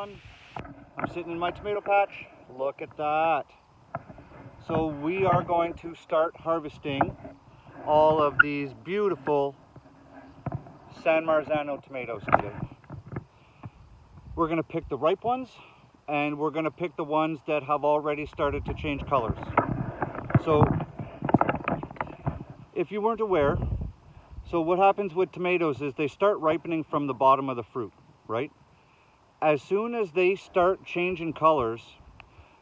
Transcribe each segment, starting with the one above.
on. I'm sitting in my tomato patch. Look at that. So we are going to start harvesting all of these beautiful San Marzano tomatoes today. We're going to pick the ripe ones, and we're going to pick the ones that have already started to change colors. So if you weren't aware, so what happens with tomatoes is they start ripening from the bottom of the fruit, right? As soon as they start changing colors,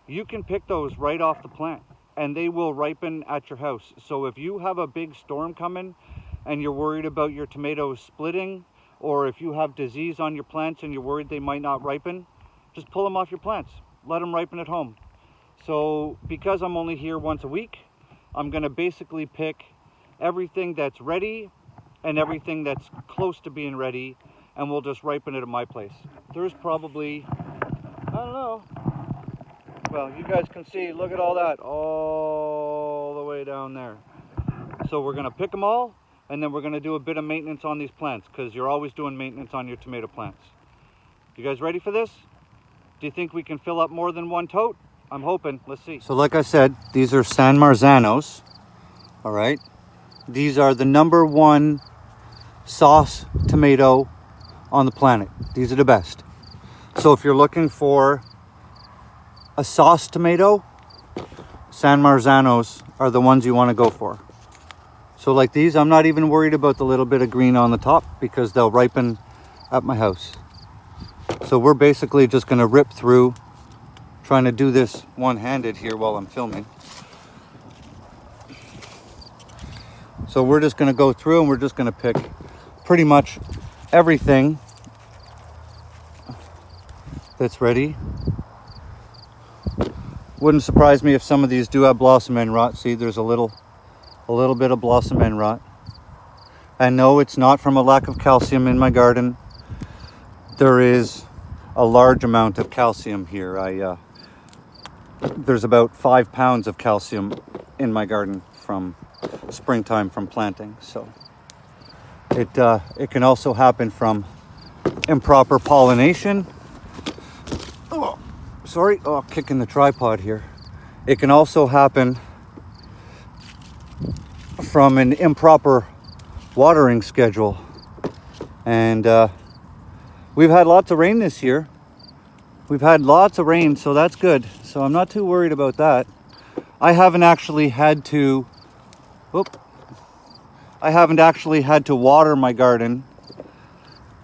you can pick those right off the plant and they will ripen at your house. So if you have a big storm coming and you're worried about your tomatoes splitting, or if you have disease on your plants and you're worried they might not ripen, just pull them off your plants. Let them ripen at home. So because I'm only here once a week, I'm going to basically pick everything that's ready and everything that's close to being ready, and we'll just ripen it at my place. There's probably, I don't know, well, you guys can see, look at all that, all the way down there. So we're gonna pick them all, and then we're gonna do a bit of maintenance on these plants, because you're always doing maintenance on your tomato plants. You guys ready for this? Do you think we can fill up more than one tote? I'm hoping. Let's see. So like I said, these are San Marzanos, all right? These are the #1 sauce tomato on the planet. These are the best. So if you're looking for a sauce tomato, San Marzanos are the ones you want to go for. So like these, I'm not even worried about the little bit of green on the top because they'll ripen at my house. So we're basically just going to rip through, trying to do this one-handed here while I'm filming. So we're just going to go through and we're just going to pick pretty much everything that's ready. Wouldn't surprise me if some of these do have blossom end rot. See, there's a little bit of blossom end rot. And no, it's not from a lack of calcium in my garden. There is a large amount of calcium here. There's about 5 pounds of calcium in my garden from springtime from planting. So it can also happen from improper pollination. Oh, sorry, kicking the tripod here. It can also happen from an improper watering schedule. And we've had lots of rain this year. We've had lots of rain, so that's good. So I'm not too worried about that. I haven't actually had to water my garden.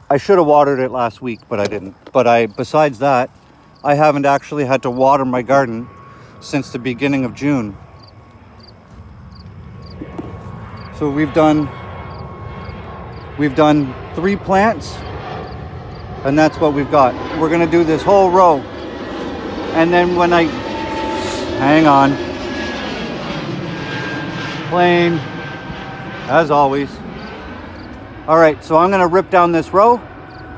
I should have watered it last week, but I didn't. But besides that, I haven't actually had to water my garden since the beginning of June. So we've done 3 plants, and that's what we've got. We're gonna do this whole row. And then hang on. Plane, as always. All right, so I'm gonna rip down this row,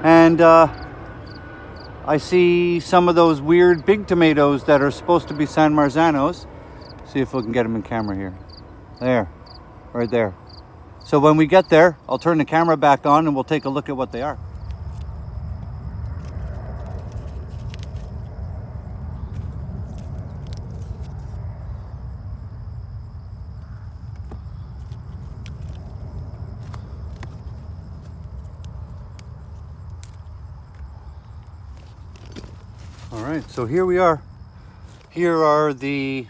and I see some of those weird big tomatoes that are supposed to be San Marzanos. See if we can get them in camera here. There, right there. So when we get there, I'll turn the camera back on and we'll take a look at what they are. All right, so here we are. Here are the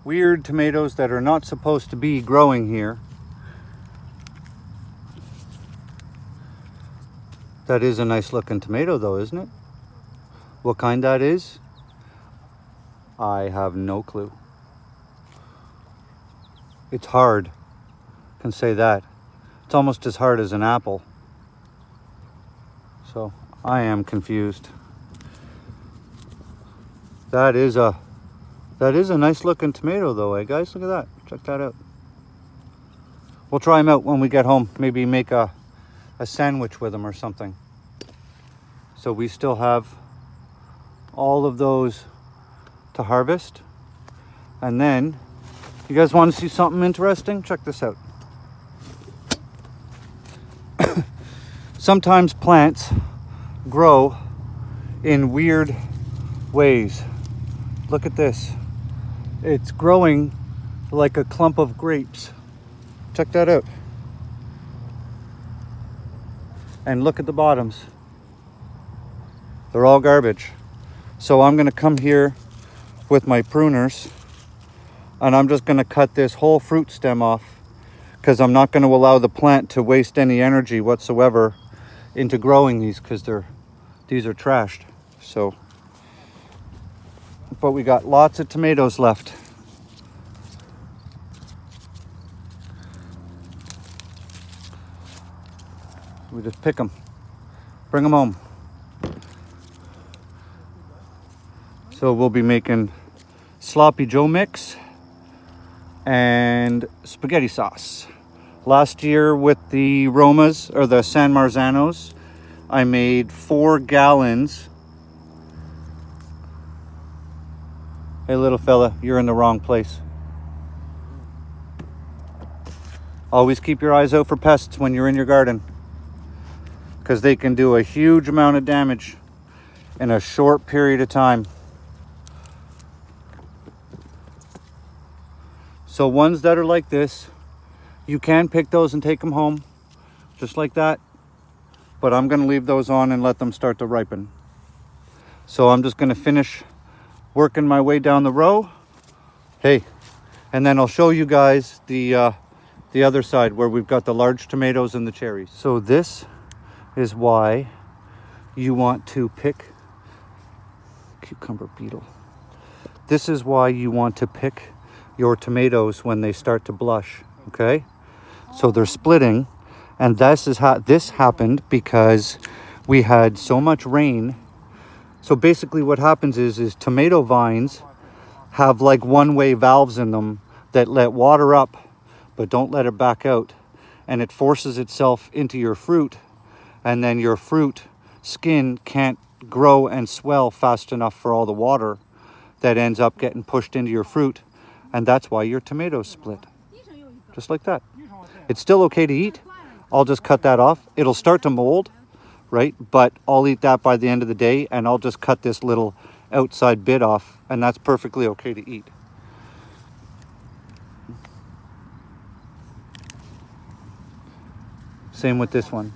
weird tomatoes that are not supposed to be growing here. That is a nice looking tomato though, isn't it? What kind that is, I have no clue. It's hard, can say that. It's almost as hard as an apple. So I am confused. That is a nice looking tomato though, eh guys? Look at that. Check that out. We'll try them out when we get home. Maybe make a sandwich with them or something. So we still have all of those to harvest. And then, you guys want to see something interesting? Check this out. Sometimes plants grow in weird ways. Look at this. It's growing like a clump of grapes. Check that out. And look at the bottoms. They're all garbage. So I'm gonna come here with my pruners and I'm just gonna cut this whole fruit stem off because I'm not gonna allow the plant to waste any energy whatsoever into growing these because these are trashed. So, but we got lots of tomatoes left. We just pick them, bring them home. So we'll be making sloppy Joe mix and spaghetti sauce. Last year with the Romas or the San Marzanos, I made 4 gallons. Hey little fella, you're in the wrong place. Always keep your eyes out for pests when you're in your garden, because they can do a huge amount of damage in a short period of time. So ones that are like this, you can pick those and take them home, just like that. But I'm gonna leave those on and let them start to ripen. So I'm just gonna finish working my way down the row. Hey, and then I'll show you guys the other side where we've got the large tomatoes and the cherries. So this is why you want to pick cucumber beetle. This is why you want to pick your tomatoes when they start to blush, okay? So they're splitting, and this happened because we had so much rain. So basically what happens is tomato vines have like one-way valves in them that let water up but don't let it back out, and it forces itself into your fruit, and then your fruit skin can't grow and swell fast enough for all the water that ends up getting pushed into your fruit, and that's why your tomatoes split. Just like that. It's still okay to eat. I'll just cut that off. It'll start to mold, right? But I'll eat that by the end of the day, and I'll just cut this little outside bit off, and that's perfectly okay to eat. Same with this one.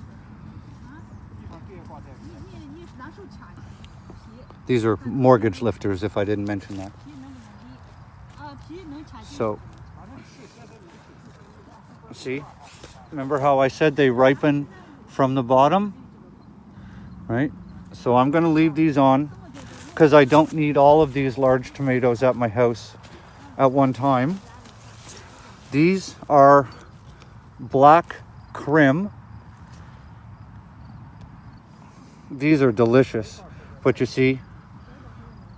These are mortgage lifters, if I didn't mention that. So, see, remember how I said they ripen from the bottom, right? So I'm gonna leave these on because I don't need all of these large tomatoes at my house at one time. These are black Krim. These are delicious, but you see,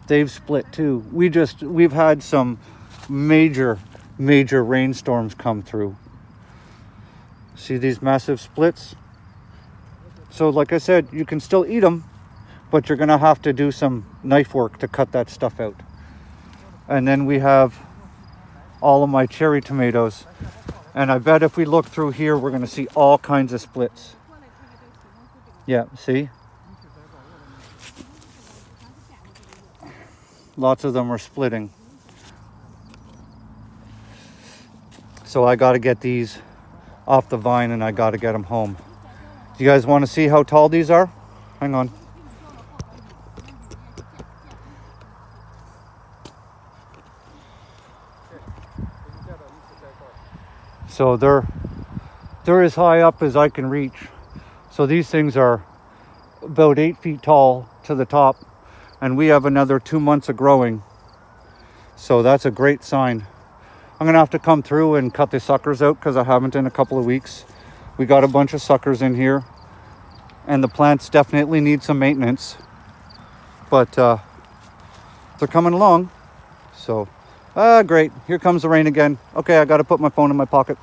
they've split too. We've had some major rainstorms come through. See these massive splits? So like I said, you can still eat them, but you're gonna have to do some knife work to cut that stuff out. And then we have all of my cherry tomatoes. And I bet if we look through here, we're gonna see all kinds of splits. Yeah, see? Lots of them are splitting. So I got to get these off the vine and I got to get them home. Do you guys want to see how tall these are? Hang on. So they're as high up as I can reach. So these things are about 8 feet tall to the top, and we have another 2 months of growing. So that's a great sign. I'm gonna have to come through and cut the suckers out because I haven't in a couple of weeks. We got a bunch of suckers in here, and the plants definitely need some maintenance, but they're coming along. So great, here comes the rain again. Okay, I gotta put my phone in my pocket.